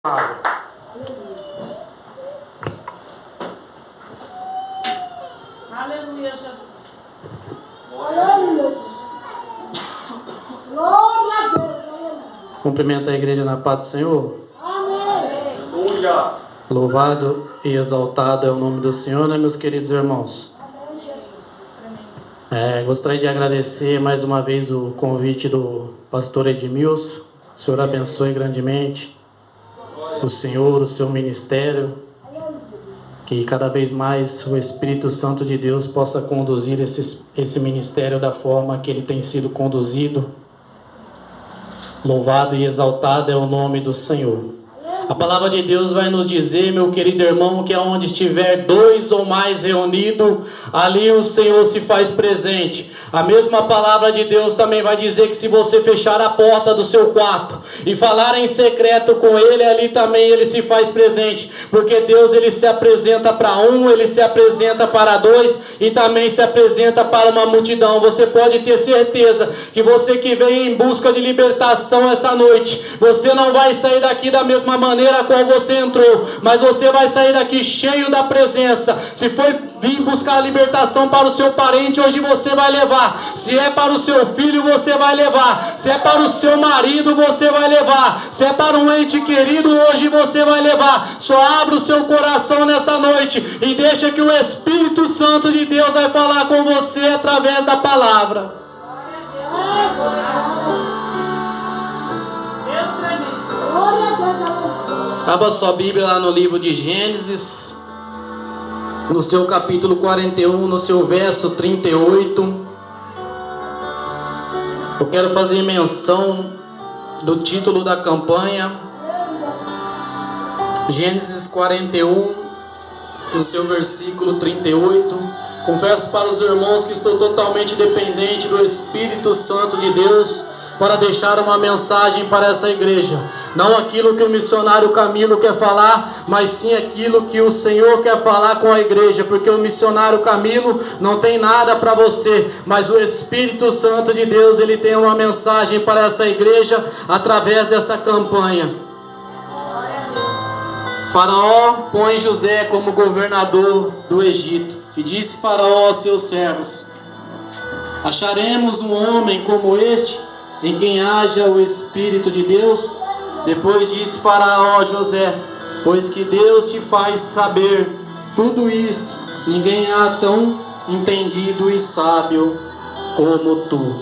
Aleluia, Jesus. Aleluia, Jesus. Glória a Deus. Cumprimento a igreja na paz do Senhor. Amém. Aleluia. Louvado e exaltado é o nome do Senhor, né, meus queridos irmãos? Amém, Jesus. Gostaria de agradecer mais uma vez o convite do pastor Edmilson. O Senhor abençoe grandemente o Senhor, o seu ministério. Que cada vez mais o Espírito Santo de Deus possa conduzir esse ministério da forma que ele tem sido conduzido. Louvado e exaltado é o nome do Senhor. A palavra de Deus vai nos dizer, meu querido irmão, que aonde estiver dois ou mais reunidos, ali o Senhor se faz presente. A mesma palavra de Deus também vai dizer que se você fechar a porta do seu quarto e falar em secreto com Ele, ali também Ele se faz presente. Porque Deus, Ele se apresenta para um, Ele se apresenta para dois e também se apresenta para uma multidão. Você pode ter certeza que você que veio em busca de libertação essa noite, você não vai sair daqui da mesma maneira qual você entrou, mas você vai sair daqui cheio da presença. Se foi vir buscar a libertação para o seu parente, hoje você vai levar. Se é para o seu filho, você vai levar. Se é para o seu marido, você vai levar. Se é para um ente querido, hoje você vai levar. Só abra o seu coração nessa noite e deixa que o Espírito Santo de Deus vai falar com você através da palavra. Glória a Deus. Abra sua Bíblia lá no livro de Gênesis, no seu capítulo 41, no seu verso 38. Eu quero fazer menção do título da campanha. Gênesis 41, no seu versículo 38. Confesso para os irmãos que estou totalmente dependente do Espírito Santo de Deus para deixar uma mensagem para essa igreja. Não aquilo que o missionário Camilo quer falar, mas sim aquilo que o Senhor quer falar com a igreja. Porque o missionário Camilo não tem nada para você, mas o Espírito Santo de Deus, ele tem uma mensagem para essa igreja através dessa campanha. Faraó põe José como governador do Egito. E disse Faraó aos seus servos: acharemos um homem como este, em quem haja o Espírito de Deus? Depois disse Faraó a José: pois que Deus te faz saber tudo isto, ninguém há tão entendido e sábio como tu.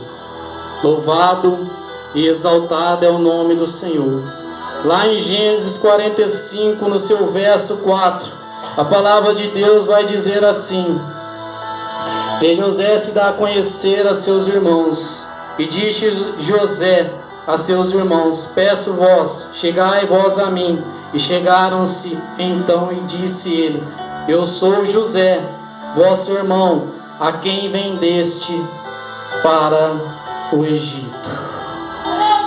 Louvado e exaltado é o nome do Senhor. Lá em Gênesis 45, no seu verso 4, a palavra de Deus vai dizer assim: e José se dá a conhecer a seus irmãos. E disse José a seus irmãos: peço vós, chegai vós a mim. E chegaram-se então, e disse ele: eu sou José, vosso irmão, a quem vendeste para o Egito.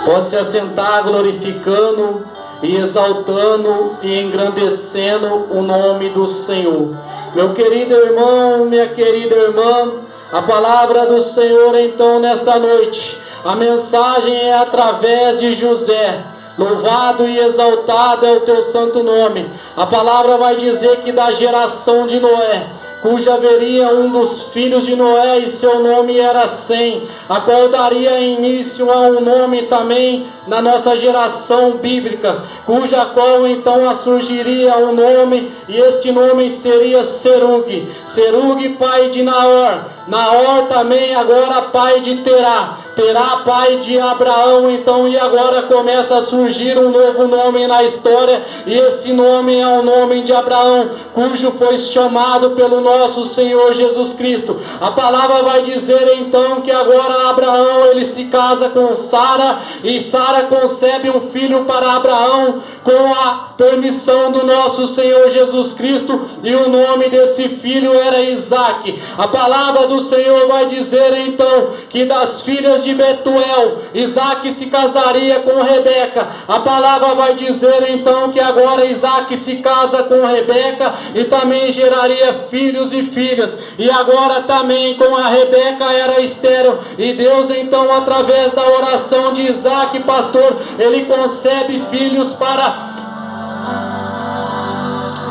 Pode se assentar, glorificando e exaltando e engrandecendo o nome do Senhor. Meu querido irmão, minha querida irmã, a palavra do Senhor então nesta noite, a mensagem é através de José. Louvado e exaltado é o teu santo nome. A palavra vai dizer que da geração de Noé, cuja haveria um dos filhos de Noé, e seu nome era Sem, a qual daria início a um nome também na nossa geração bíblica, cuja qual então surgiria um nome, e este nome seria Serug. Serug, pai de Naor. Naor também agora pai de Terá. Terá, pai de Abraão. Então, e agora começa a surgir um novo nome na história, e esse nome é o nome de Abraão, cujo foi chamado pelo nosso Senhor Jesus Cristo. A palavra vai dizer então que agora Abraão, ele se casa com Sara, e Sara concebe um filho para Abraão, com a permissão do nosso Senhor Jesus Cristo, e o nome desse filho era Isaque. A palavra do Senhor vai dizer então que das filhas de Betuel, Isaque se casaria com Rebeca. A palavra vai dizer então que agora Isaque se casa com Rebeca e também geraria filhos e filhas. E agora também com a Rebeca era estéril. E Deus então, através da oração de Isaque, pastor, ele concebe filhos para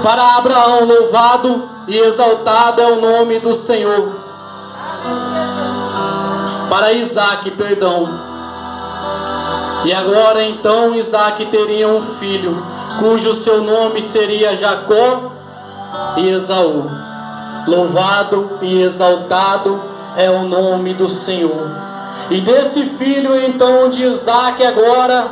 Para Abraão, louvado e exaltado é o nome do Senhor. Para Isaac, perdão. E agora então Isaac teria um filho, cujo seu nome seria Jacó e Esaú. Louvado e exaltado é o nome do Senhor. E desse filho então de Isaac agora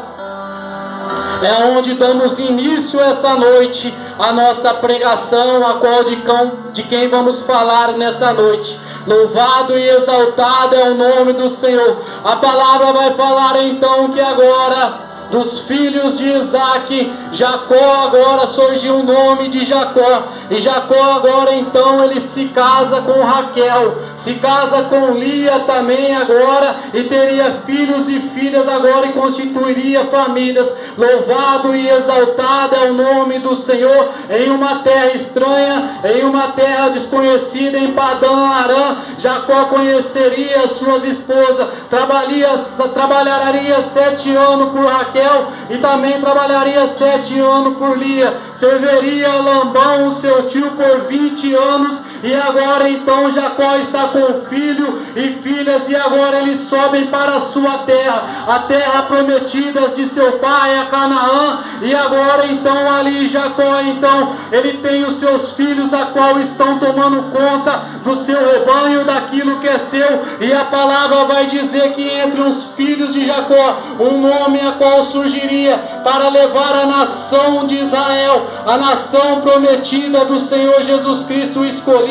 é onde damos início essa noite a nossa pregação, a qual de quem vamos falar nessa noite. Louvado e exaltado é o nome do Senhor. A palavra vai falar então que agora dos filhos de Isaac, Jacó, agora surgiu o nome de Jacó. E Jacó agora então ele se casa com Raquel, se casa com Lia também agora, e teria filhos e filhas agora, e constituiria famílias. Louvado e exaltado é o nome do Senhor. Em uma terra estranha, em uma terra desconhecida, em Padã Arã, Jacó conheceria suas esposas, trabalharia 7 anos por Raquel, e também trabalharia 7 anos por Lia. Serviria Labão, seu tio, por 20 anos. E agora então Jacó está com filho e filhas, e agora eles sobem para a sua terra, a terra prometida de seu pai, a Canaã. E agora então ali Jacó então ele tem os seus filhos, a qual estão tomando conta do seu rebanho, daquilo que é seu. E a palavra vai dizer que entre os filhos de Jacó um nome a qual surgiria para levar a nação de Israel, a nação prometida do Senhor Jesus Cristo, escolhida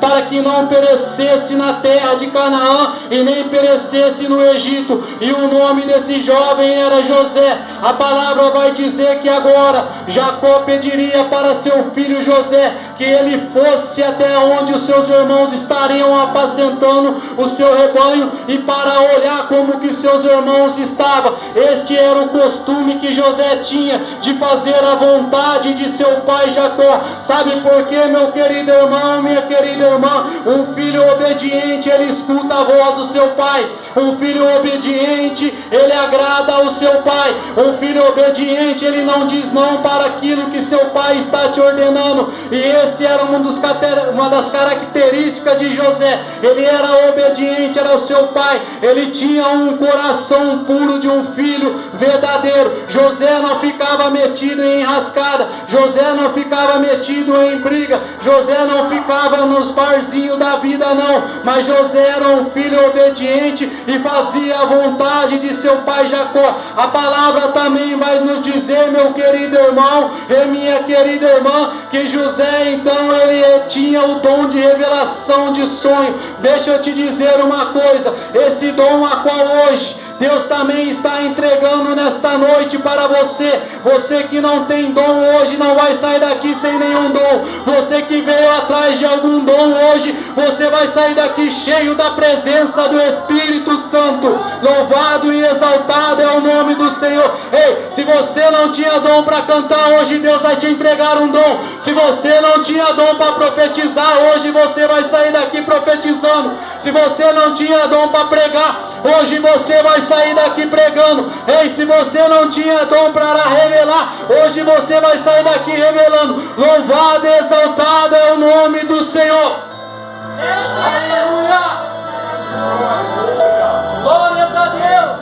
para que não perecesse na terra de Canaã e nem perecesse no Egito. E o nome desse jovem era José. A palavra vai dizer que agora Jacó pediria para seu filho José que ele fosse até onde os seus irmãos estariam apacentando o seu rebanho, e para olhar como que seus irmãos estavam. Este era o costume que José tinha, de fazer a vontade de seu pai Jacó. Sabe por quê, meu querido irmão, minha querida irmã? Um filho obediente, ele escuta a voz do seu pai. Um filho obediente, ele agrada ao seu pai. Um filho obediente, ele não diz não para aquilo que seu pai está te ordenando. E esse era uma das características de José. Ele era obediente, era o seu pai. Ele tinha um coração puro de um filho verdadeiro. José não ficava metido em enrascada. José não ficava metido em briga. José não ficava nos barzinhos da vida, não. Mas José era um filho obediente e fazia a vontade de seu pai Jacó. A palavra também vai nos dizer, meu querido irmão e minha querida irmã, que José então ele tinha o dom de revelação de sonho. Deixa eu te dizer uma coisa, esse dom a qual hoje Deus também está entregando nesta noite para você. Você que não tem dom hoje não vai sair daqui sem nenhum dom. Você que veio atrás de algum dom hoje, você vai sair daqui cheio da presença do Espírito Santo. Louvado e exaltado é o nome do Senhor. Ei, se você não tinha dom para cantar, hoje Deus vai te entregar um dom. Se você não tinha dom para profetizar, hoje você vai sair daqui profetizando. Se você não tinha dom para pregar, hoje você vai sair daqui pregando. Ei, se você não tinha dom para revelar, hoje você vai sair daqui revelando. Louvado e exaltado é o nome do Senhor. Aleluia! Glórias a Deus!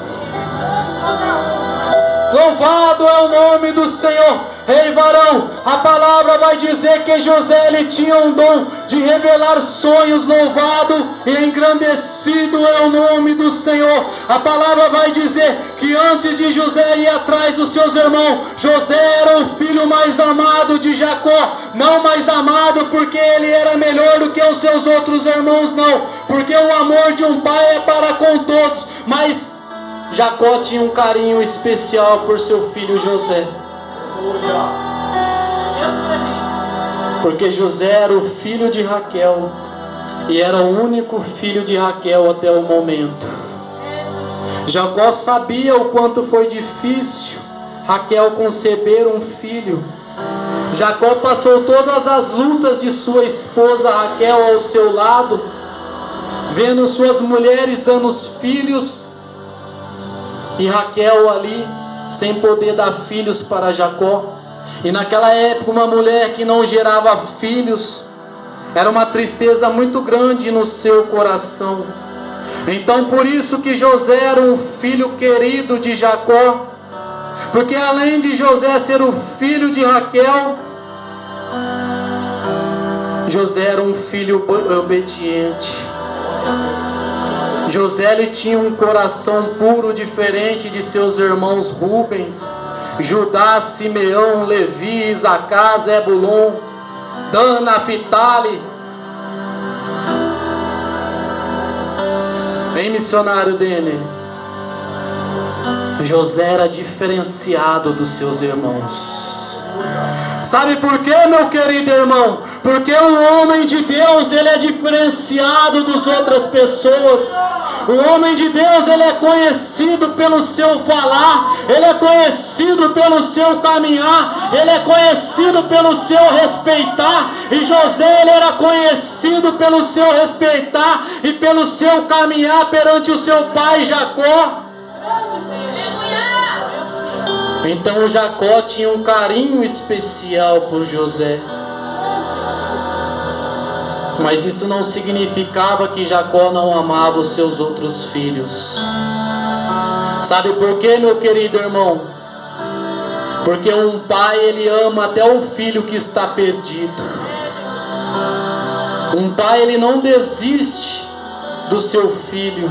Louvado é o nome do Senhor. Ei, varão, a palavra vai dizer que José ele tinha um dom de revelar sonhos. Louvado e engrandecido é o nome do Senhor. A palavra vai dizer que antes de José ir atrás dos seus irmãos, José era o filho mais amado de Jacó. Não mais amado porque ele era melhor do que os seus outros irmãos, não, porque o amor de um pai é para com todos, mas Jacó tinha um carinho especial por seu filho José. Porque José era o filho de Raquel e era o único filho de Raquel até o momento. Jacó sabia o quanto foi difícil Raquel conceber um filho. Jacó passou todas as lutas de sua esposa Raquel ao seu lado, vendo suas mulheres dando os filhos, e Raquel ali sem poder dar filhos para Jacó. E naquela época, uma mulher que não gerava filhos, era uma tristeza muito grande no seu coração. Então por isso que José era um filho querido de Jacó, porque além de José ser o filho de Raquel, José era um filho obediente. José ele tinha um coração puro, diferente de seus irmãos Rubens, Judá, Simeão, Levi, Isacar, Zebulon, Dan, Naphtali. Vem, missionário Denner. José era diferenciado dos seus irmãos. Sabe por quê, meu querido irmão? Porque o homem de Deus, ele é diferenciado das outras pessoas. O homem de Deus, ele é conhecido pelo seu falar, ele é conhecido pelo seu caminhar, ele é conhecido pelo seu respeitar. E José, ele era conhecido pelo seu respeitar e pelo seu caminhar perante o seu pai Jacó. Então Jacó tinha um carinho especial por José. Mas isso não significava que Jacó não amava os seus outros filhos. Sabe por quê, meu querido irmão? Porque um pai, ele ama até o filho que está perdido. Um pai, ele não desiste do seu filho.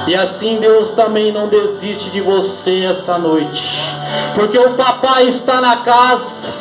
E assim Deus também não desiste de você essa noite. Porque o papai está na casa,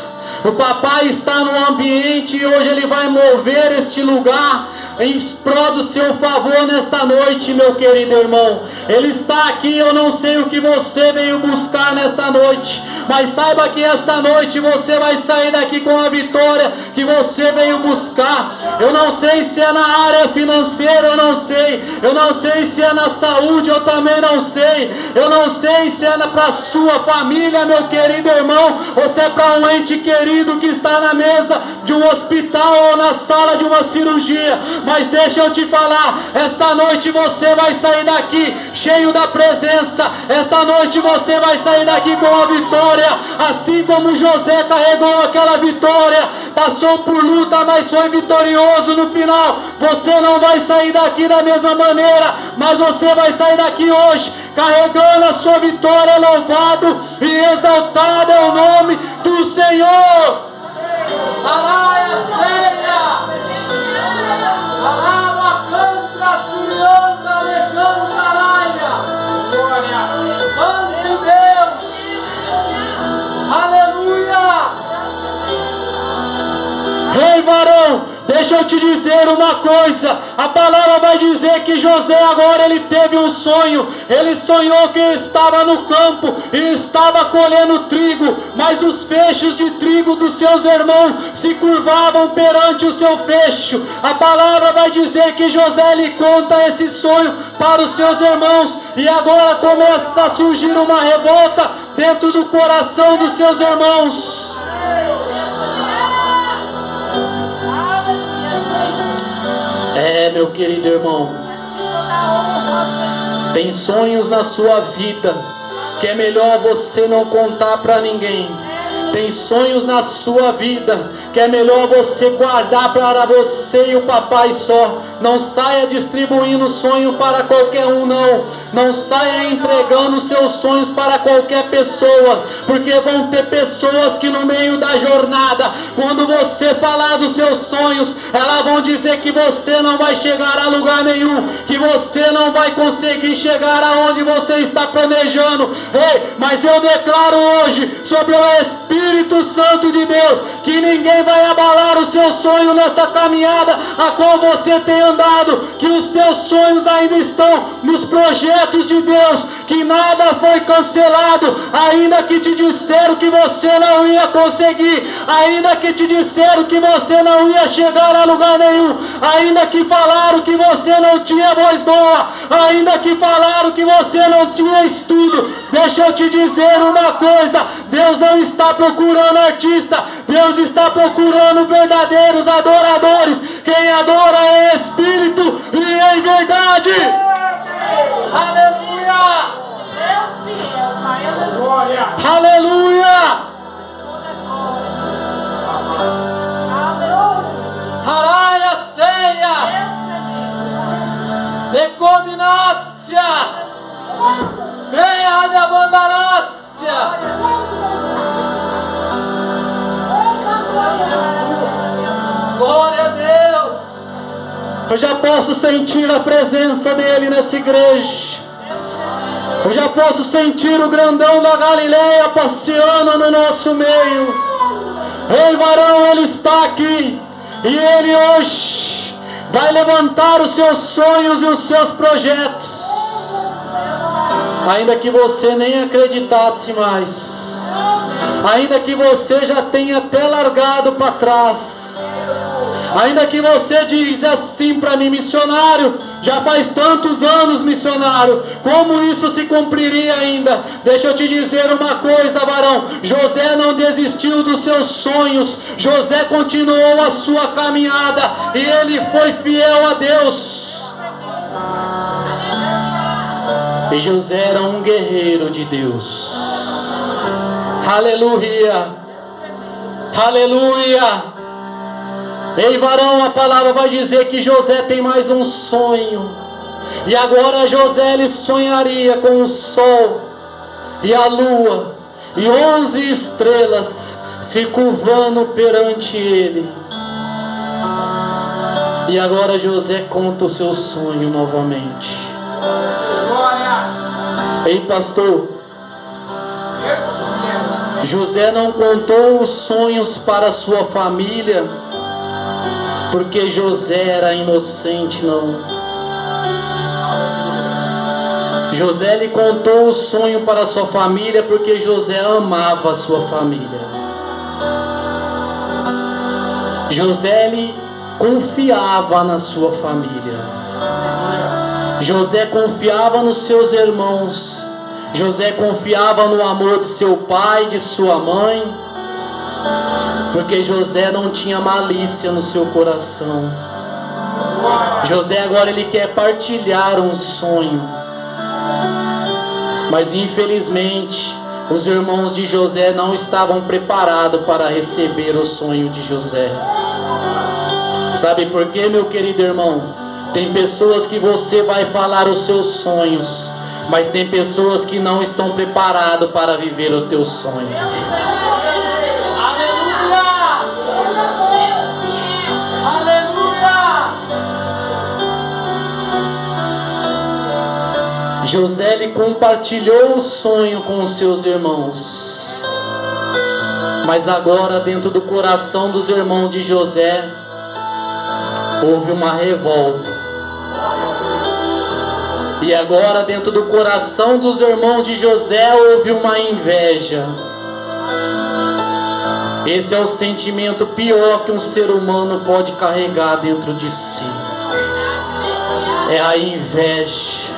o papai está no ambiente, e hoje ele vai mover este lugar em prol do seu favor nesta noite, meu querido irmão. Ele está aqui. Eu não sei o que você veio buscar nesta noite, mas saiba que esta noite você vai sair daqui com a vitória que você veio buscar. Eu não sei se é na área financeira, eu não sei se é na saúde, eu também não sei. Eu não sei se é para a sua família, meu querido irmão, ou se é para um ente querido que está na mesa de um hospital ou na sala de uma cirurgia. Mas deixa eu te falar, esta noite você vai sair daqui cheio da presença. Esta noite você vai sair daqui com a vitória, assim como José carregou aquela vitória, passou por luta, mas foi vitorioso no final. Você não vai sair daqui da mesma maneira, mas você vai sair daqui hoje carregando a sua vitória. Louvado e exaltado é o nome do Senhor. Araia Senha! Araba Cantra Surianda Leganda Araia! Glória! Santo Deus! Aleluia! Ei, varão, deixa eu te dizer uma coisa. A palavra vai dizer que José agora ele teve um sonho. Ele sonhou que estava no campo e estava colhendo trigo, mas os feixes de trigo dos seus irmãos se curvavam perante o seu feixe. A palavra vai dizer que José lhe conta esse sonho para os seus irmãos, e agora começa a surgir uma revolta dentro do coração dos seus irmãos. Meu querido irmão, tem sonhos na sua vida que é melhor você não contar para ninguém. Tem sonhos na sua vida que é melhor você guardar para você e o papai só. Não saia distribuindo sonho para qualquer um, não. Não saia entregando seus sonhos para qualquer pessoa, porque vão ter pessoas que no meio da jornada, quando você falar dos seus sonhos, elas vão dizer que você não vai chegar a lugar nenhum, que você não vai conseguir chegar aonde você está planejando. Ei, mas eu declaro hoje sobre o Espírito Santo de Deus que ninguém vai abalar o seu sonho nessa caminhada a qual você tem andado, que os teus sonhos ainda estão nos projetos de Deus, que nada foi cancelado, ainda que te disseram que você não ia conseguir, ainda que te disseram que você não ia chegar a lugar nenhum, ainda que falaram que você não tinha voz boa, ainda que falaram que você não tinha estudo. Deixa eu te dizer uma coisa: Deus não está procurando artista, Deus está procurando verdadeiros adoradores. Quem adora é espírito e em verdade. Aleluia! Deus fiel, Pai, aleluia. Aleluia! Haraia ceia! Decominácia! Venha de abandarácia! Glória a Deus! Eu já posso sentir a presença dele nessa igreja. Eu já posso sentir o grandão da Galileia passeando no nosso meio. Ei, varão, ele está aqui. E ele hoje vai levantar os seus sonhos e os seus projetos. Ainda que você nem acreditasse mais. Ainda que você já tenha até largado para trás. Ainda que você diz assim para mim, missionário, já faz tantos anos, missionário, como isso se cumpriria ainda? Deixa eu te dizer uma coisa, varão. José não desistiu dos seus sonhos. José continuou a sua caminhada e ele foi fiel a Deus. E José era um guerreiro de Deus. Aleluia! Aleluia! Ei, varão, a palavra vai dizer que José tem mais um sonho. E agora José ele sonharia com o sol e a lua e 11 estrelas se curvando perante ele. E agora José conta o seu sonho novamente. Ei, pastor, José não contou os sonhos para sua família porque José era inocente, não. José lhe contou o sonho para sua família porque José amava a sua família. José lhe confiava na sua família. José confiava nos seus irmãos. José confiava no amor de seu pai, de sua mãe, porque José não tinha malícia no seu coração. José agora ele quer partilhar um sonho, mas infelizmente os irmãos de José não estavam preparados para receber o sonho de José. Sabe por quê, meu querido irmão? Tem pessoas que você vai falar os seus sonhos, mas tem pessoas que não estão preparadas para viver o teu sonho. José lhe compartilhou o sonho com os seus irmãos. Mas agora dentro do coração dos irmãos de José houve uma revolta. E agora dentro do coração dos irmãos de José houve uma inveja. Esse é o sentimento pior que um ser humano pode carregar dentro de si. É a inveja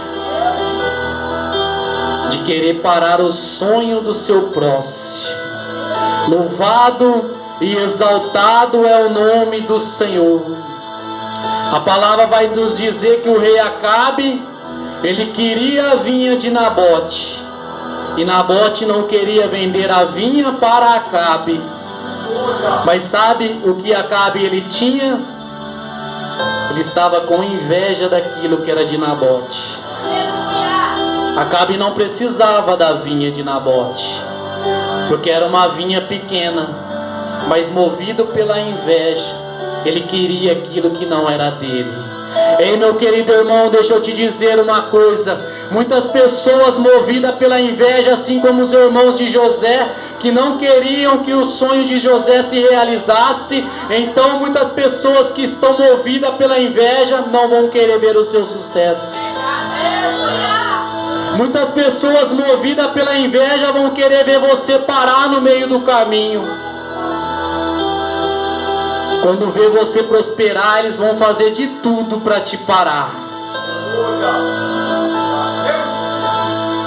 de querer parar o sonho do seu próximo. Louvado e exaltado é o nome do Senhor. A palavra vai nos dizer que o rei Acabe, ele queria a vinha de Nabote, e Nabote não queria vender a vinha para Acabe. Mas sabe o que Acabe ele tinha? Ele estava com inveja daquilo que era de Nabote. Acabe não precisava da vinha de Nabote, porque era uma vinha pequena, mas movido pela inveja, ele queria aquilo que não era dele. Ei, meu querido irmão, deixa eu te dizer uma coisa. Muitas pessoas movidas pela inveja, assim como os irmãos de José, que não queriam que o sonho de José se realizasse. Então muitas pessoas que estão movidas pela inveja não vão querer ver o seu sucesso. Muitas pessoas movidas pela inveja vão querer ver você parar no meio do caminho. Quando vê você prosperar, eles vão fazer de tudo para te parar.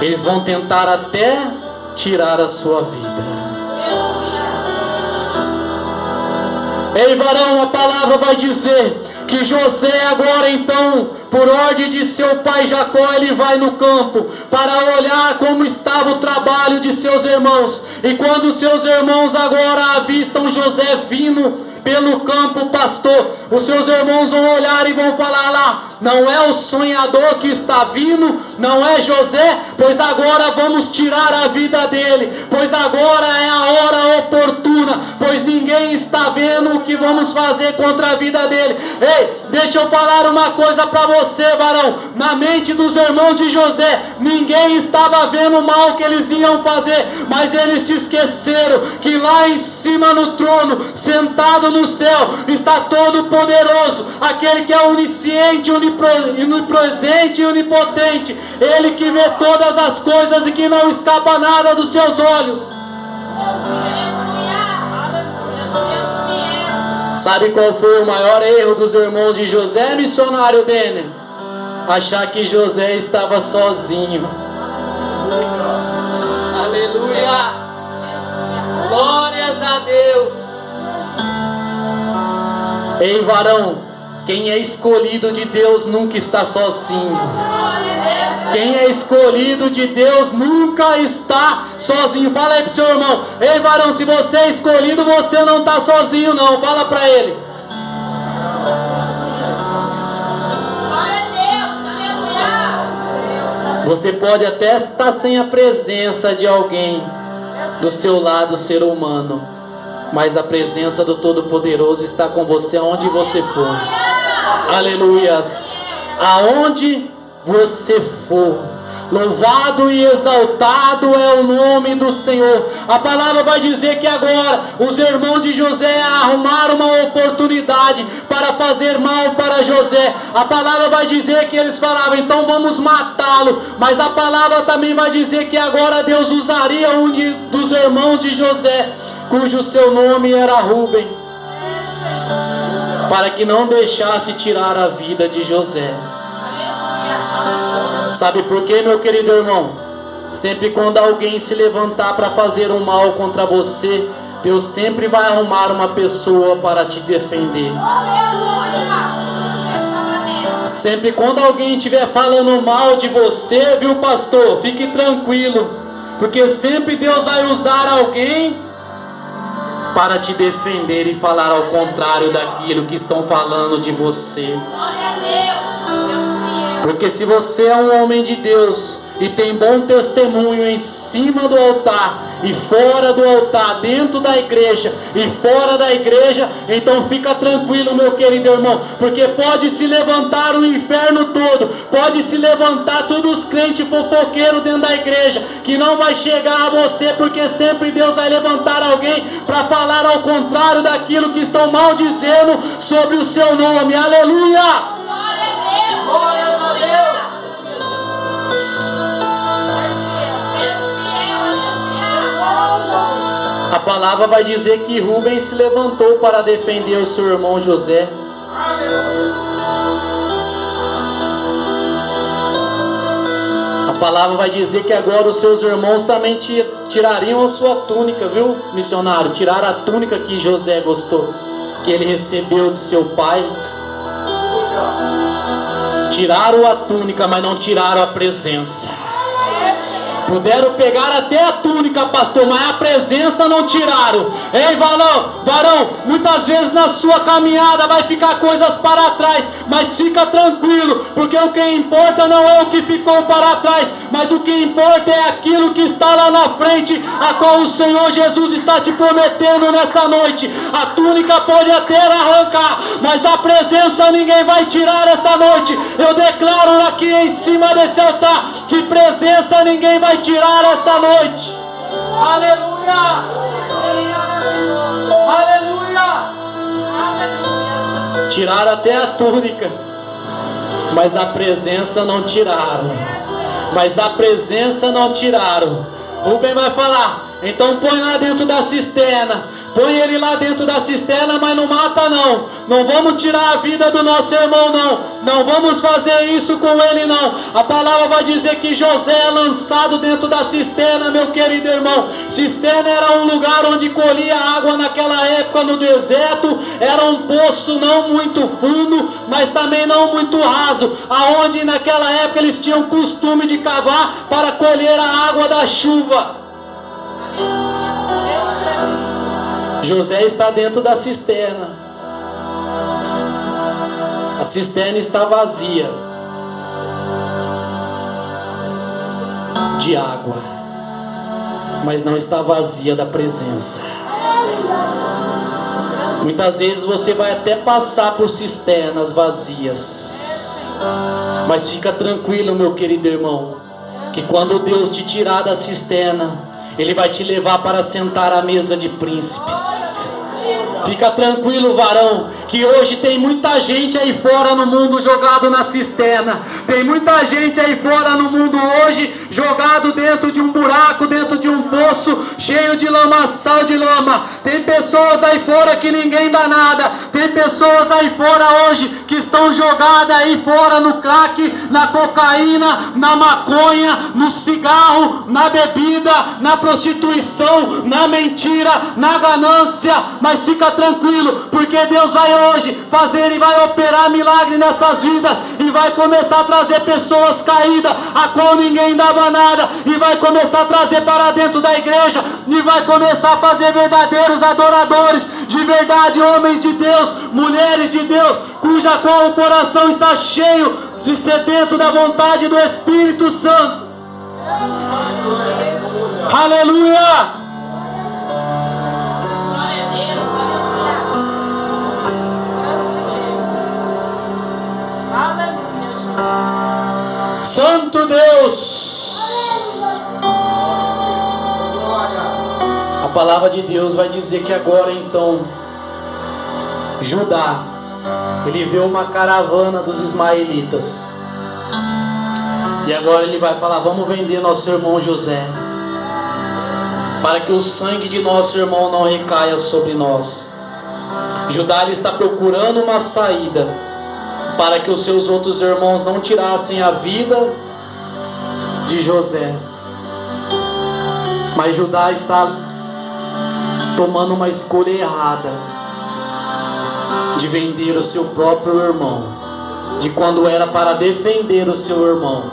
Eles vão tentar até tirar a sua vida. Ei, varão, a palavra vai dizer que José agora então, por ordem de seu pai Jacó, ele vai no campo para olhar como estava o trabalho de seus irmãos. E quando seus irmãos agora avistam José vindo pelo campo pastor, os seus irmãos vão olhar e vão falar lá: não é o sonhador que está vindo, não é José, pois agora vamos tirar a vida dele, pois agora é a hora oportuna, pois ninguém está vendo o que vamos fazer contra a vida dele. Ei, deixa eu falar uma coisa para você, varão. Na mente dos irmãos de José, ninguém estava vendo o mal que eles iam fazer, mas eles se esqueceram que lá em cima no trono, sentado no céu, está todo poderoso, aquele que é onisciente, onipresente e onipotente, ele que vê todas as coisas e que não escapa nada dos seus olhos. Sabe qual foi o maior erro dos irmãos de José, missionário Denner? Achar que José estava sozinho. Aleluia! Glórias a Deus! Ei, varão, quem é escolhido de Deus nunca está sozinho. Quem é escolhido de Deus nunca está sozinho. Fala aí pro seu irmão: ei, varão, se você é escolhido, você não está sozinho não. Fala para ele. Você pode até estar sem a presença de alguém do seu lado, ser humano, mas a presença do Todo-Poderoso está com você aonde você for. Aleluias. Aonde você for, louvado e exaltado é o nome do Senhor. A palavra vai dizer que agora os irmãos de José arrumaram uma oportunidade para fazer mal para José. A palavra vai dizer que eles falavam: então vamos matá-lo. Mas a palavra também vai dizer que agora Deus usaria um dos irmãos de José, cujo seu nome era Rubem, para que não deixasse tirar a vida de José. Sabe por quê, meu querido irmão? Sempre quando alguém se levantar para fazer um mal contra você, Deus sempre vai arrumar uma pessoa para te defender. Sempre quando alguém estiver falando mal de você, viu, pastor? Fique tranquilo, porque sempre Deus vai usar alguém para te defender e falar ao contrário daquilo que estão falando de você. Porque se você é um homem de Deus e tem bom testemunho em cima do altar e fora do altar, dentro da igreja e fora da igreja, então fica tranquilo, meu querido irmão, porque pode se levantar o inferno todo, pode se levantar todos os crentes fofoqueiros dentro da igreja, que não vai chegar a você, porque sempre Deus vai levantar alguém para falar ao contrário daquilo que estão maldizendo sobre o seu nome. Aleluia! Glórias a Deus! A palavra vai dizer que Rubem se levantou para defender o seu irmão José. A palavra vai dizer que agora os seus irmãos também tirariam a sua túnica, viu, missionário? Tiraram a túnica que José gostou, que ele recebeu de seu pai. Tiraram a túnica, mas não tiraram a presença. Puderam pegar até a túnica, pastor, mas a presença não tiraram. Ei, varão, muitas vezes na sua caminhada vai ficar coisas para trás, mas fica tranquilo, porque o que importa não é o que ficou para trás, mas o que importa é aquilo que está lá na frente, a qual o Senhor Jesus está te prometendo nessa noite. A túnica pode até arrancar, mas a presença ninguém vai tirar essa noite. Eu declaro aqui em cima desse altar que presença ninguém vai tirar esta noite. Aleluia! Aleluia! Tiraram até a túnica, mas a presença não tiraram. Mas a presença não tiraram. Rubem vai falar: Então põe lá dentro da cisterna. Põe ele lá dentro da cisterna, mas não mata não. Não vamos tirar a vida do nosso irmão não. Não vamos fazer isso com ele não. A palavra vai dizer que José é lançado dentro da cisterna, meu querido irmão. Cisterna era um lugar onde colhia água naquela época no deserto. Era um poço não muito fundo, mas também não muito raso, aonde naquela época eles tinham costume de cavar para colher a água da chuva. José está dentro da cisterna. A cisterna está vazia de água, mas não está vazia da presença. Muitas vezes você vai até passar por cisternas vazias, mas fica tranquilo, meu querido irmão, que quando Deus te tirar da cisterna, Ele vai te levar para sentar à mesa de príncipes. Fica tranquilo, varão, que hoje tem muita gente aí fora no mundo jogado na cisterna. Tem muita gente aí fora no mundo hoje jogado dentro de um buraco, dentro de um poço cheio de lamaçal de lama. Tem pessoas aí fora que ninguém dá nada. Tem pessoas aí fora hoje que estão jogadas aí fora no crack, na cocaína, na maconha, no cigarro, na bebida, na prostituição, na mentira, na ganância. Mas fica tranquilo, porque Deus vai hoje fazer e vai operar milagre nessas vidas, e vai começar a trazer pessoas caídas, a qual ninguém dava nada, e vai começar a trazer para dentro da igreja, e vai começar a fazer verdadeiros adoradores de verdade, homens de Deus, mulheres de Deus, cuja qual o coração está cheio de sedento da vontade do Espírito Santo. Aleluia! Santo Deus! A palavra de Deus vai dizer que agora então Judá, ele vê uma caravana dos ismaelitas, e agora ele vai falar: vamos vender nosso irmão José, para que o sangue de nosso irmão não recaia sobre nós. Judá, ele está procurando uma saída para que os seus outros irmãos não tirassem a vida de José. Mas Judá está tomando uma escolha errada de vender o seu próprio irmão, de quando era para defender o seu irmão.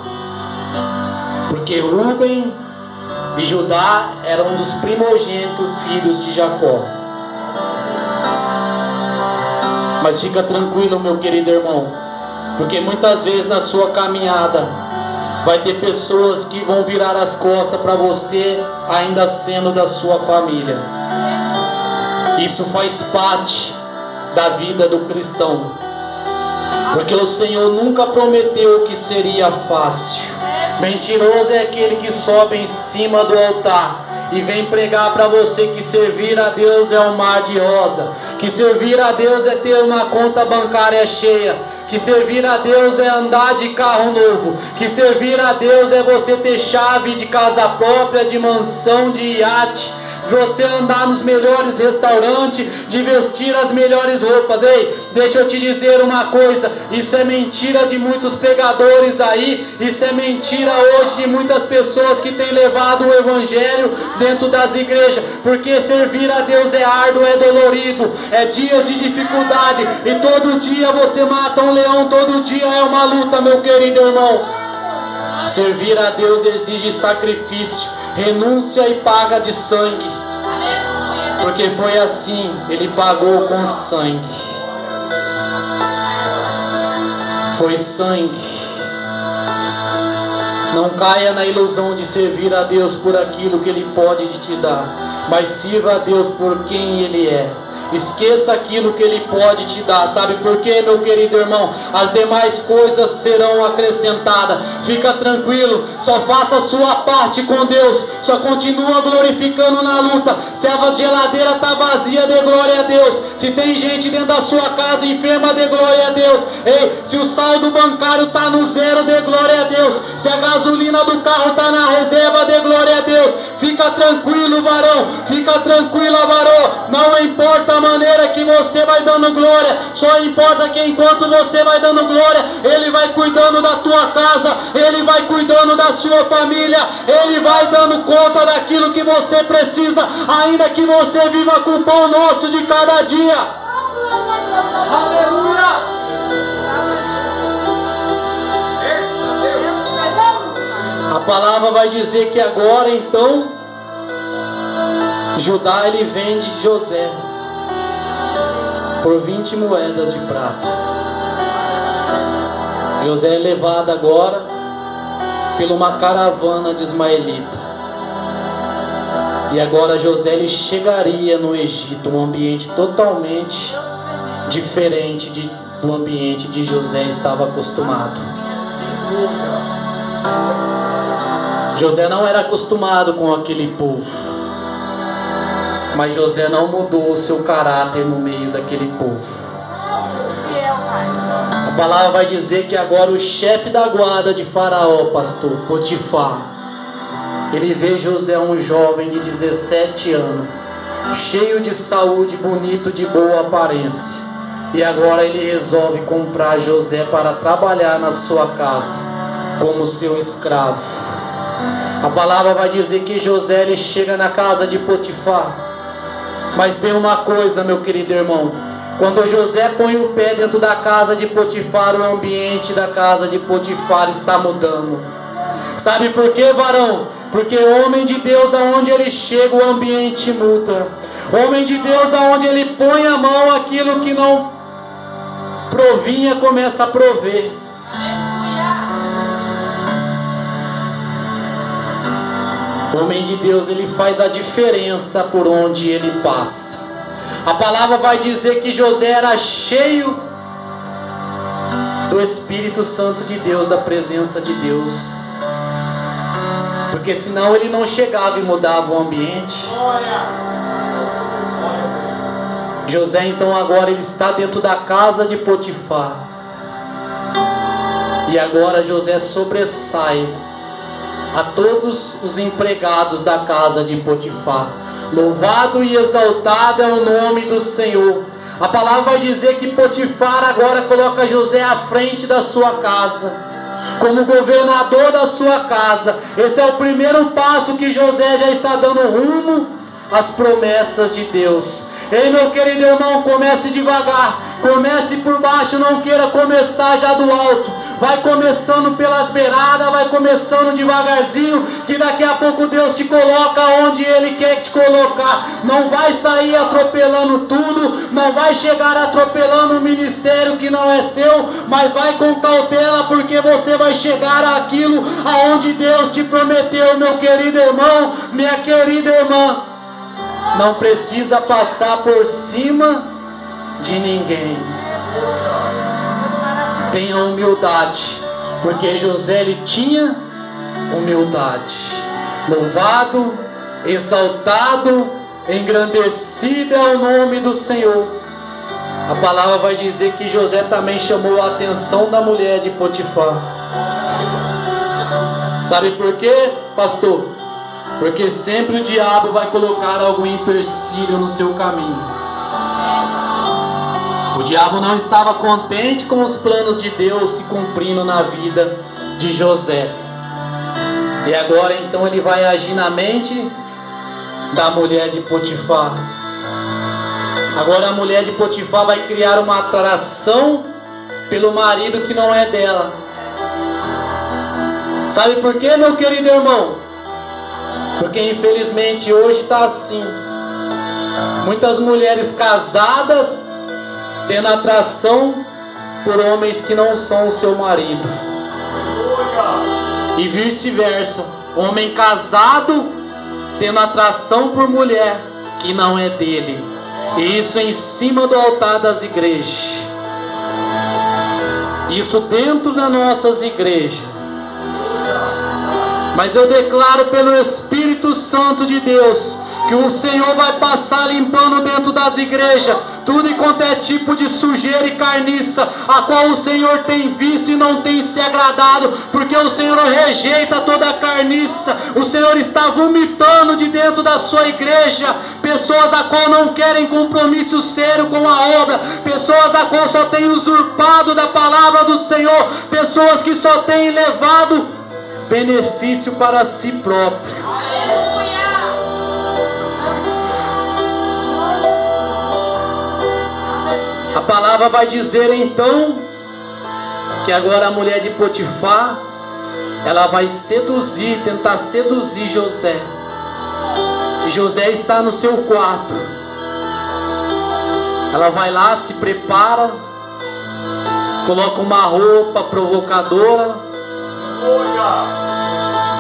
Porque Rúben e Judá eram um dos primogênitos filhos de Jacó. Mas fica tranquilo, meu querido irmão, porque muitas vezes na sua caminhada vai ter pessoas que vão virar as costas para você, ainda sendo da sua família. Isso faz parte da vida do cristão, porque o Senhor nunca prometeu que seria fácil. Mentiroso é aquele que sobe em cima do altar e vem pregar para você que servir a Deus é um mar de rosa, que servir a Deus é ter uma conta bancária cheia, que servir a Deus é andar de carro novo, que servir a Deus é você ter chave de casa própria, de mansão, de iate, de você andar nos melhores restaurantes, de vestir as melhores roupas. Ei, deixa eu te dizer uma coisa, isso é mentira de muitos pregadores aí, isso é mentira hoje de muitas pessoas que têm levado o evangelho dentro das igrejas, porque servir a Deus é árduo, é dolorido, é dias de dificuldade, e todo dia você mata um leão, todo dia é uma luta, meu querido irmão. Servir a Deus exige sacrifício, renúncia e paga de sangue, porque foi assim, Ele pagou com sangue. Foi sangue. Não caia na ilusão de servir a Deus por aquilo que Ele pode te dar, mas sirva a Deus por quem Ele é. Esqueça aquilo que Ele pode te dar. Sabe por quê, meu querido irmão? As demais coisas serão acrescentadas. Fica tranquilo, só faça a sua parte com Deus. Só continua glorificando na luta. Se a geladeira está vazia, dê glória a Deus. Se tem gente dentro da sua casa enferma, dê glória a Deus. Ei, se o saldo bancário está no zero, dê glória a Deus. Se a gasolina do carro está na reserva, dê glória a Deus. Fica tranquilo, varão. Fica tranquila, varão. Não importa a maneira que você vai dando glória. Só importa que enquanto você vai dando glória, Ele vai cuidando da tua casa. Ele vai cuidando da sua família. Ele vai dando conta daquilo que você precisa. Ainda que você viva com o pão nosso de cada dia. Aleluia. A palavra vai dizer que agora então Judá ele vende José por 20 moedas de prata. José é levado agora por uma caravana de ismaelita. E agora José ele chegaria no Egito, um ambiente totalmente diferente do ambiente de José estava acostumado. José não era acostumado com aquele povo, mas José não mudou o seu caráter no meio daquele povo. A palavra vai dizer que agora o chefe da guarda de Faraó, pastor Potifar, ele vê José, um jovem de 17 anos, cheio de saúde, bonito, de boa aparência, e agora ele resolve comprar José para trabalhar na sua casa como seu escravo. A palavra vai dizer que José ele chega na casa de Potifar. Mas tem uma coisa, meu querido irmão. Quando José põe o pé dentro da casa de Potifar, o ambiente da casa de Potifar está mudando. Sabe por quê, varão? Porque o homem de Deus, aonde ele chega, o ambiente muda. O homem de Deus, aonde ele põe a mão, aquilo que não provinha, começa a prover. O homem de Deus, ele faz a diferença por onde ele passa. A palavra vai dizer que José era cheio do Espírito Santo de Deus, da presença de Deus. Porque senão ele não chegava e mudava o ambiente. José então agora ele está dentro da casa de Potifar. E agora José sobressai a todos os empregados da casa de Potifar. Louvado e exaltado é o nome do Senhor. A palavra vai dizer que Potifar agora coloca José à frente da sua casa, como governador da sua casa. Esse é o primeiro passo que José já está dando rumo às promessas de Deus. Ei, meu querido irmão, comece devagar, comece por baixo, não queira começar já do alto. Vai começando pelas beiradas, vai começando devagarzinho, que daqui a pouco Deus te coloca onde Ele quer te colocar. Não vai sair atropelando tudo, não vai chegar atropelando um ministério que não é seu, mas vai com cautela, porque você vai chegar àquilo aonde Deus te prometeu, meu querido irmão, minha querida irmã. Não precisa passar por cima de ninguém. Tenha humildade, porque José ele tinha humildade. Louvado, exaltado, engrandecido é o nome do Senhor. A palavra vai dizer que José também chamou a atenção da mulher de Potifar. Sabe por quê, pastor? Porque sempre o diabo vai colocar algum empecilho no seu caminho. O diabo não estava contente com os planos de Deus se cumprindo na vida de José. E agora então ele vai agir na mente da mulher de Potifar. Agora a mulher de Potifar vai criar uma atração pelo marido que não é dela. Sabe por quê, meu querido irmão? Porque infelizmente hoje está assim. Muitas mulheres casadas tendo atração por homens que não são o seu marido. E vice-versa. Homem casado tendo atração por mulher que não é dele. E isso em cima do altar das igrejas. Isso dentro das nossas igrejas. Mas eu declaro pelo Espírito Santo de Deus que o Senhor vai passar limpando dentro das igrejas tudo e quanto é tipo de sujeira e carniça, a qual o Senhor tem visto e não tem se agradado, porque o Senhor rejeita toda a carniça. O Senhor está vomitando de dentro da sua igreja pessoas a qual não querem compromisso sério com a obra, pessoas a qual só têm usurpado da palavra do Senhor, pessoas que só têm levado benefício para si próprio. A palavra vai dizer então que agora a mulher de Potifar, ela vai tentar seduzir José. E José está no seu quarto. Ela vai lá, se prepara, coloca uma roupa provocadora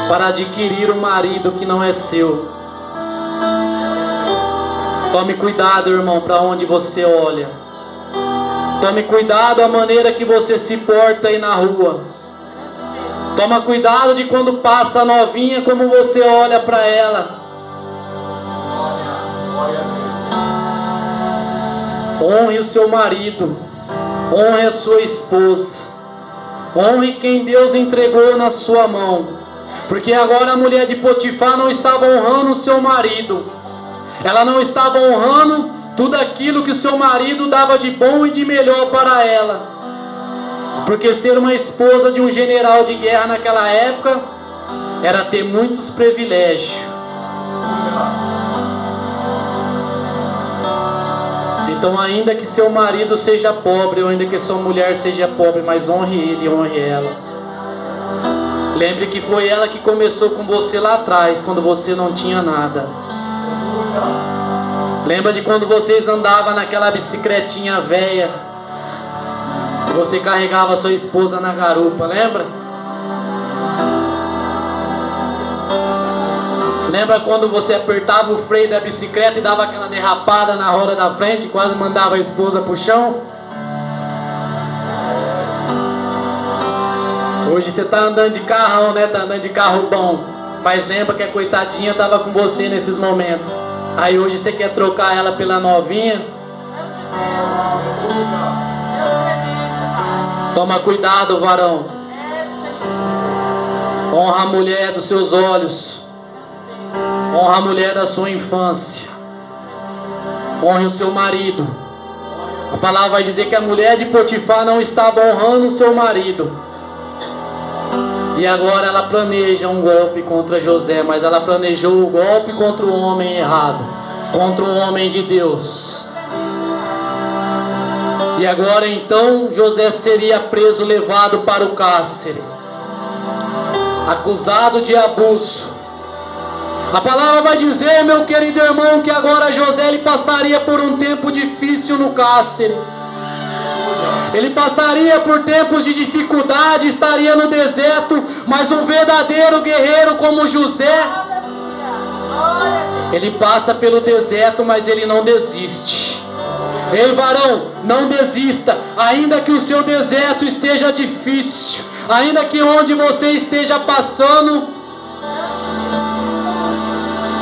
para adquirir um marido que não é seu. Tome cuidado, irmão, para onde você olha. Tome cuidado a maneira que você se porta aí na rua. Toma cuidado de quando passa a novinha, como você olha para ela. Honre o seu marido. Honre a sua esposa. Honre quem Deus entregou na sua mão. Porque agora a mulher de Potifar não estava honrando o seu marido. Ela não estava honrando tudo aquilo que o seu marido dava de bom e de melhor para ela. Porque ser uma esposa de um general de guerra naquela época era ter muitos privilégios. Então, ainda que seu marido seja pobre, ou ainda que sua mulher seja pobre, mas honre ele, honre ela. Lembre que foi ela que começou com você lá atrás, quando você não tinha nada. Lembra de quando vocês andavam naquela bicicletinha velha, que você carregava sua esposa na garupa, lembra? Lembra quando você apertava o freio da bicicleta e dava aquela derrapada na roda da frente e quase mandava a esposa pro chão? Hoje você tá andando de carrão, né? Tá andando de carro bom. Mas lembra que a coitadinha tava com você nesses momentos. Aí hoje você quer trocar ela pela novinha? Toma cuidado, varão. Honra a mulher dos seus olhos. Honra a mulher da sua infância. Honre o seu marido. A palavra vai dizer que a mulher de Potifar não estava honrando o seu marido. E agora ela planeja um golpe contra José, mas ela planejou o golpe contra o homem errado, contra o homem de Deus. E agora então José seria preso, levado para o cárcere, acusado de abuso. A palavra vai dizer, meu querido irmão, que agora José ele passaria por um tempo difícil no cárcere. Ele passaria por tempos de dificuldade, estaria no deserto, mas um verdadeiro guerreiro como José, ele passa pelo deserto, mas ele não desiste. Ei, varão, não desista, ainda que o seu deserto esteja difícil, ainda que onde você esteja passando,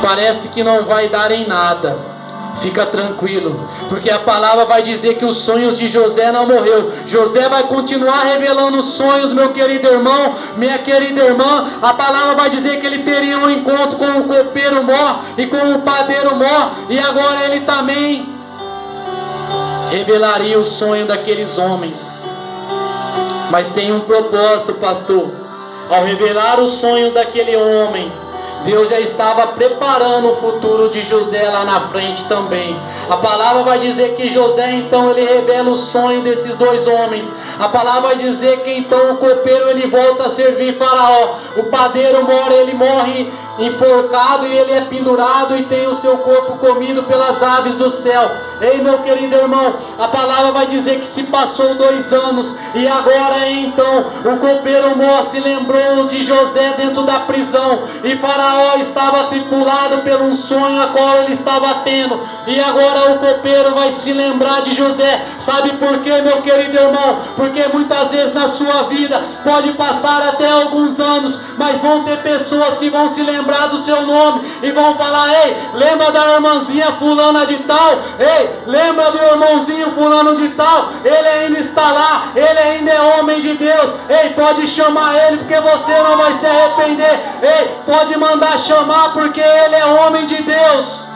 parece que não vai dar em nada. Fica tranquilo, porque a palavra vai dizer que os sonhos de José não morreu. José vai continuar revelando sonhos, meu querido irmão, minha querida irmã. A palavra vai dizer que ele teria um encontro com o copeiro Mó e com o padeiro Mó, e agora ele também revelaria o sonho daqueles homens. Mas tem um propósito, pastor. Ao revelar os sonhos daquele homem, Deus já estava preparando o futuro de José lá na frente também. A palavra vai dizer que José então ele revela o sonho desses dois homens. A palavra vai dizer que então o copeiro ele volta a servir Faraó. O padeiro ele morre enforcado e ele é pendurado e tem o seu corpo comido pelas aves do céu. Ei, meu querido irmão, a palavra vai dizer que se passou 2 anos e agora então o copeiro Mó se lembrou de José dentro da prisão e Faraó estava tripulado por um sonho a qual ele estava tendo, e agora o copeiro vai se lembrar de José. Sabe por quê, meu querido irmão? Porque muitas vezes na sua vida pode passar até alguns anos, mas vão ter pessoas que vão se lembrar do seu nome e vão falar: ei, lembra da irmãzinha fulana de tal? Ei, lembra do irmãozinho fulano de tal? Ele ainda está lá, ele ainda é homem de Deus. Ei, pode chamar ele porque você não vai se arrepender. Ei, pode mandar chamar porque ele é homem de Deus.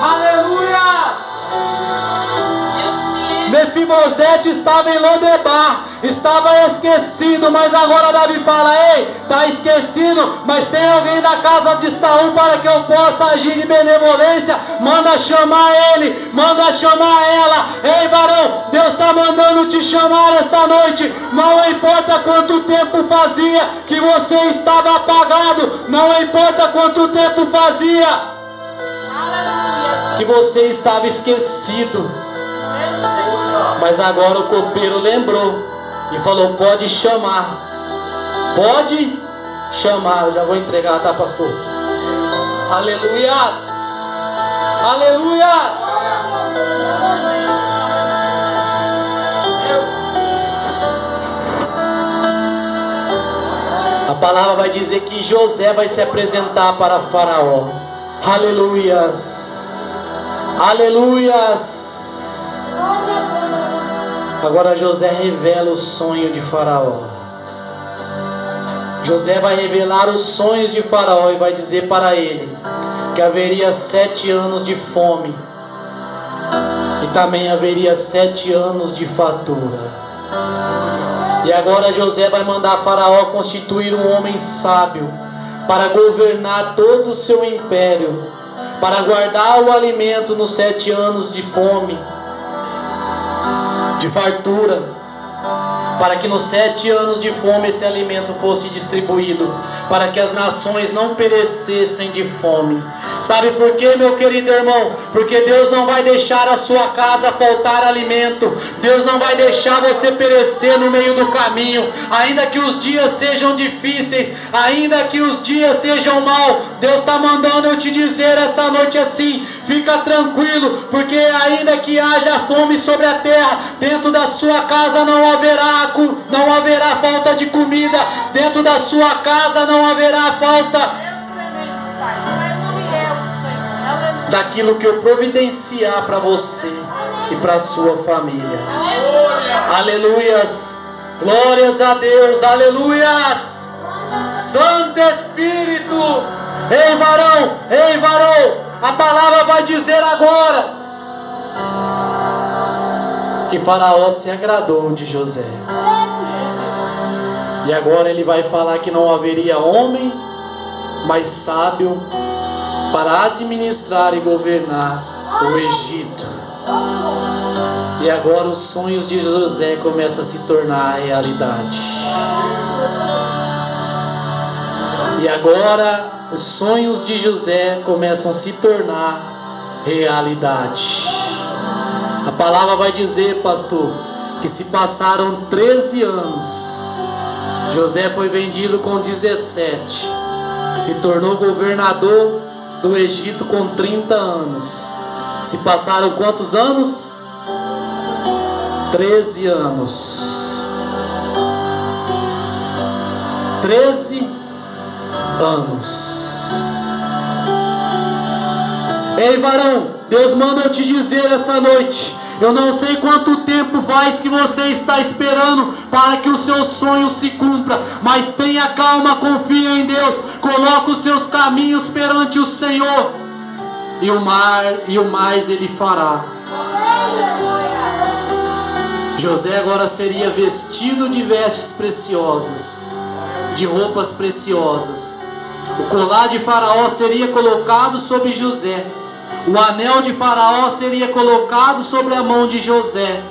Aleluia! Mefibosete estava em Lodebar, estava esquecido, mas agora Davi fala: ei, está esquecido, mas tem alguém da casa de Saul para que eu possa agir de benevolência. Manda chamar ele, manda chamar ela. Ei, varão, Deus está mandando te chamar essa noite. Não importa quanto tempo fazia que você estava apagado, não importa quanto tempo fazia que você estava esquecido. Mas agora o copeiro lembrou e falou: pode chamar, pode chamar. Eu já vou entregar, tá, pastor? Aleluias, aleluias. A palavra vai dizer que José vai se apresentar para Faraó. Aleluias, aleluias. Agora José revela o sonho de Faraó. José vai revelar os sonhos de Faraó e vai dizer para ele que haveria 7 anos de fome e também haveria 7 anos de fartura. E agora José vai mandar Faraó constituir um homem sábio para governar todo o seu império, para guardar o alimento nos 7 anos de fome, de fartura, para que nos 7 anos de fome esse alimento fosse distribuído, para que as nações não perecessem de fome. Sabe por quê, meu querido irmão? Porque Deus não vai deixar a sua casa faltar alimento. Deus não vai deixar você perecer no meio do caminho. Ainda que os dias sejam difíceis, ainda que os dias sejam maus, Deus está mandando eu te dizer essa noite assim: fica tranquilo, porque ainda que haja fome sobre a terra, dentro da sua casa não haverá falta de comida. Dentro da sua casa não haverá falta daquilo que eu providenciar para você e para a sua família. Aleluias, glórias a Deus, aleluias. Santo Espírito, ei varão, a palavra vai dizer agora que Faraó se agradou de José. E agora ele vai falar que não haveria homem mais sábio para administrar e governar o Egito. E agora os sonhos de José começam a se tornar realidade. E agora os sonhos de José começam a se tornar realidade. A palavra vai dizer, pastor, que se passaram 13 anos. José foi vendido com 17. Se tornou governador do Egito com 30 anos. Se passaram quantos anos? 13 anos. 13 anos. Ei, varão, Deus manda eu te dizer essa noite: eu não sei quanto tempo faz que você está esperando para que o seu sonho se cumpra, mas tenha calma, confia em Deus, coloca os seus caminhos perante o Senhor, e o mais Ele fará. José agora seria vestido de vestes preciosas, de roupas preciosas. O colar de Faraó seria colocado sobre José. O anel de Faraó seria colocado sobre a mão de José.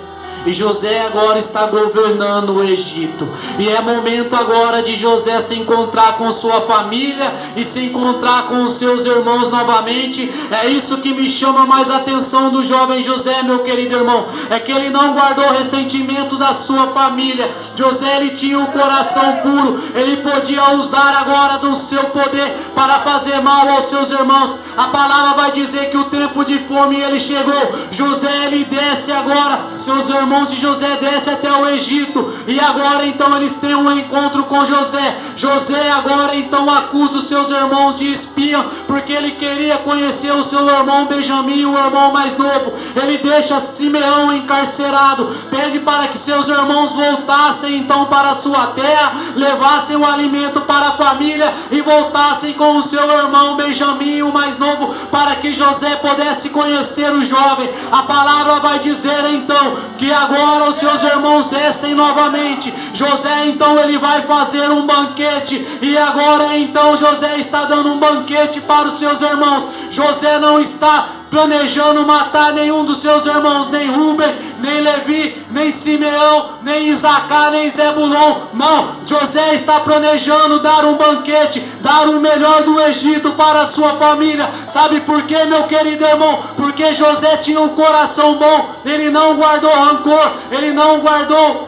E José agora está governando o Egito. E é momento agora de José se encontrar com sua família e se encontrar com os seus irmãos novamente. É isso que me chama mais a atenção do jovem José, meu querido irmão. É que ele não guardou ressentimento da sua família. José, ele tinha um coração puro. Ele podia usar agora do seu poder para fazer mal aos seus irmãos. A palavra vai dizer que o tempo de fome ele chegou. José, ele desce agora. Seus irmãos de José descem até o Egito. E agora então eles têm um encontro com José. José agora então acusa os seus irmãos de espião, porque ele queria conhecer o seu irmão Benjamim, o irmão mais novo. Ele deixa Simeão encarcerado. Pede para que seus irmãos voltassem então para a sua terra, levassem o alimento para a família e voltassem com o seu irmão Benjamim, o mais novo, para que José pudesse conhecer o jovem. A palavra vai dizer então que agora os seus irmãos descem novamente. José então ele vai fazer um banquete. E agora então José está dando um banquete para os seus irmãos. José não está planejando matar nenhum dos seus irmãos, nem Rúben, nem Levi, nem Simeão, nem Isacar, nem Zebulon. Não, José está planejando dar um banquete, dar o melhor do Egito para a sua família. Sabe por quê, meu querido irmão? Porque José tinha um coração bom. Ele não guardou rancor, ele não guardou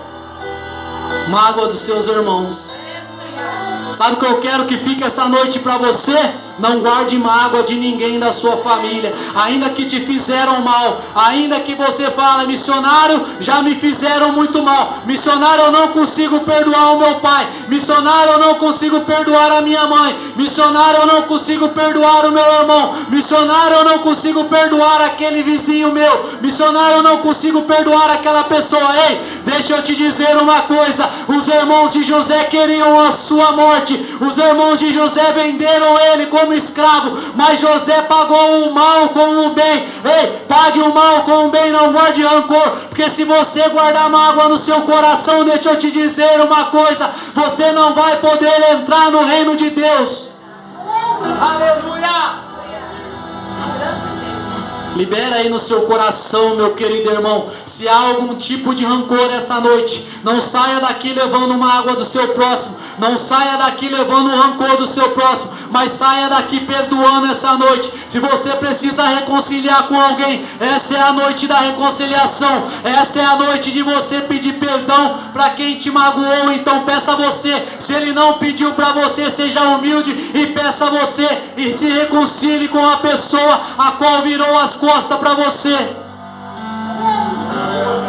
mágoa dos seus irmãos. Sabe o que eu quero que fique essa noite para você? Não guarde mágoa de ninguém da sua família. Ainda que te fizeram mal, ainda que você fala, missionário, já me fizeram muito mal. Missionário, eu não consigo perdoar o meu pai. Missionário, eu não consigo perdoar a minha mãe. Missionário, eu não consigo perdoar o meu irmão. Missionário, eu não consigo perdoar aquele vizinho meu. Missionário, eu não consigo perdoar aquela pessoa. Ei, deixa eu te dizer uma coisa. Os irmãos de José queriam a sua morte. Os irmãos de José venderam ele como escravo, mas José pagou o mal com o bem. Ei, pague o mal com o bem, não guarde rancor, porque se você guardar mágoa no seu coração, deixa eu te dizer uma coisa, você não vai poder entrar no reino de Deus. Aleluia! Libera aí no seu coração, meu querido irmão. Se há algum tipo de rancor essa noite, não saia daqui levando uma água do seu próximo. Não saia daqui levando o rancor do seu próximo, mas saia daqui perdoando essa noite. Se você precisa reconciliar com alguém, essa é a noite da reconciliação. Essa é a noite de você pedir perdão para quem te magoou. Então peça você. Se ele não pediu para você, seja humilde e peça você e se reconcilie com a pessoa a qual virou as costas para você.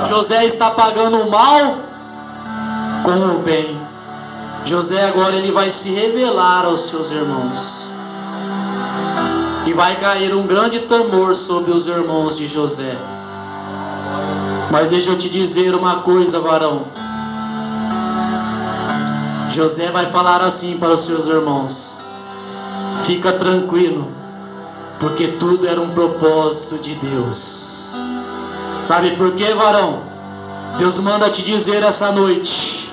José está pagando o mal com o bem. José agora ele vai se revelar aos seus irmãos. E vai cair um grande temor sobre os irmãos de José. Mas deixa eu te dizer uma coisa, varão. José vai falar assim para os seus irmãos: fica tranquilo, porque tudo era um propósito de Deus. Sabe por quê, varão? Deus manda te dizer essa noite: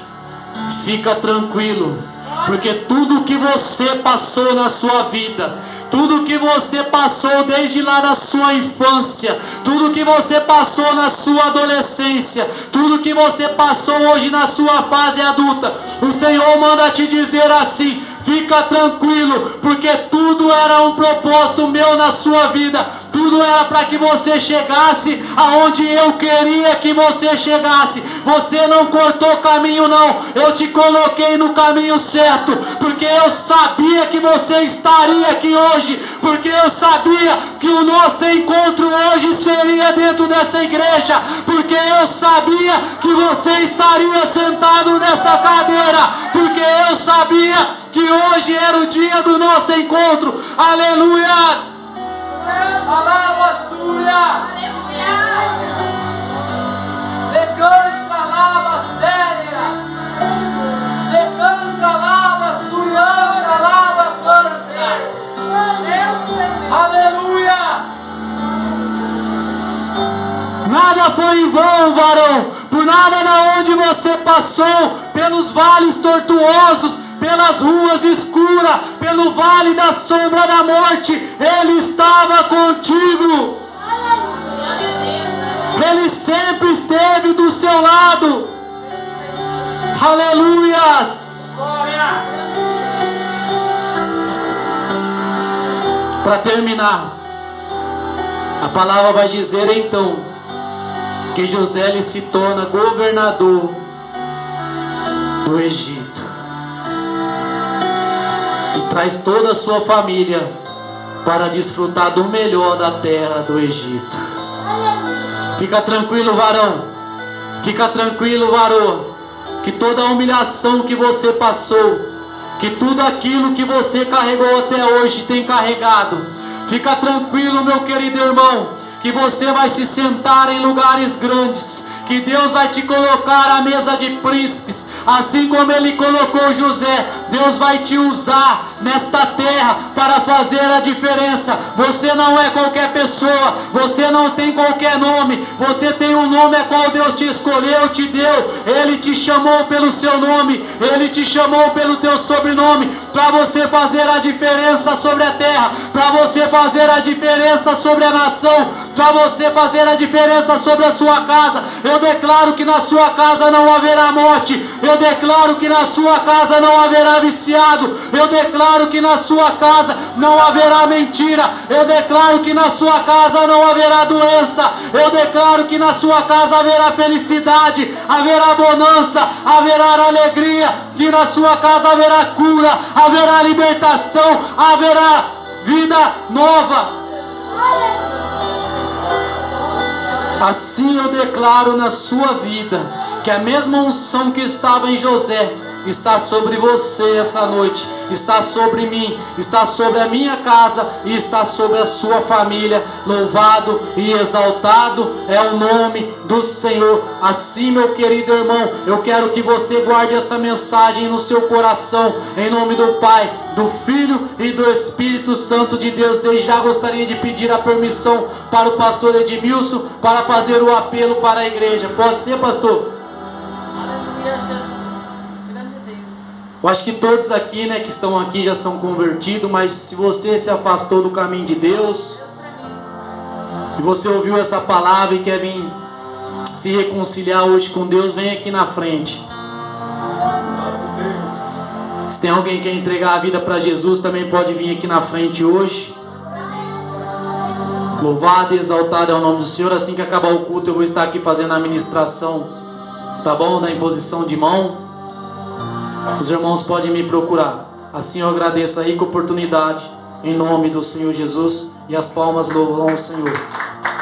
fica tranquilo, porque tudo que você passou na sua vida, tudo que você passou desde lá da sua infância, tudo que você passou na sua adolescência, tudo que você passou hoje na sua fase adulta, o Senhor manda te dizer assim: fica tranquilo, porque tudo era um propósito meu na sua vida. Tudo era para que você chegasse aonde eu queria que você chegasse. Você não cortou caminho não. Eu te coloquei no caminho certo, porque eu sabia que você estaria aqui hoje, porque eu sabia que o nosso encontro hoje seria dentro dessa igreja, porque eu sabia que você estaria sentado nessa cadeira, porque eu sabia que hoje era o dia do nosso encontro. Aleluias! Alaba suya. Le canta alaba séria. Le canta alaba suya, alaba canta. Aleluia. Nada foi em vão, varão. Por nada na onde você passou, pelos vales tortuosos, pelas ruas escuras, pelo vale da sombra da morte, Ele estava contigo. Ele Ele sempre esteve do seu lado. Aleluias! Para terminar, a palavra vai dizer então que José ele se torna governador do Egito e traz toda a sua família para desfrutar do melhor da terra do Egito. Fica tranquilo, varão. Fica tranquilo, varô. Que toda a humilhação que você passou, que tudo aquilo que você carregou até hoje tem carregado. Fica tranquilo, meu querido irmão, que você vai se sentar em lugares grandes, que Deus vai te colocar à mesa de príncipes, assim como Ele colocou José. Deus vai te usar nesta terra para fazer a diferença. Você não é qualquer pessoa, você não tem qualquer nome, você tem um nome a qual Deus te escolheu, te deu. Ele te chamou pelo seu nome, Ele te chamou pelo teu sobrenome, para você fazer a diferença sobre a terra, para você fazer a diferença sobre a nação, para você fazer a diferença sobre a sua casa. Eu declaro que na sua casa não haverá morte. Eu declaro que na sua casa não haverá viciado. Eu declaro que na sua casa não haverá mentira. Eu declaro que na sua casa não haverá doença. Eu declaro que na sua casa haverá felicidade, haverá bonança, haverá alegria. Que na sua casa haverá cura, haverá libertação, haverá vida nova. Assim eu declaro na sua vida que a mesma unção que estava em José está sobre você essa noite, está sobre mim, está sobre a minha casa e está sobre a sua família. Louvado e exaltado é o nome do Senhor. Assim, meu querido irmão, eu quero que você guarde essa mensagem no seu coração, em nome do Pai, do Filho e do Espírito Santo de Deus. Desde já gostaria de pedir a permissão para o pastor Edmilson para fazer o apelo para a igreja. Pode ser, pastor? Aleluia, Jesus. Grande Deus. Eu acho que todos aqui, né, que estão aqui já são convertidos, mas se você se afastou do caminho de Deus e você ouviu essa palavra e quer vir se reconciliar hoje com Deus, vem aqui na frente. Se tem alguém que quer entregar a vida para Jesus, também pode vir aqui na frente hoje. Louvado e exaltado é o nome do Senhor. Assim que acabar o culto, eu vou estar aqui fazendo a ministração, tá bom? Da imposição de mão. Os irmãos podem me procurar. Assim eu agradeço a rica oportunidade, em nome do Senhor Jesus, e as palmas louvam o Senhor.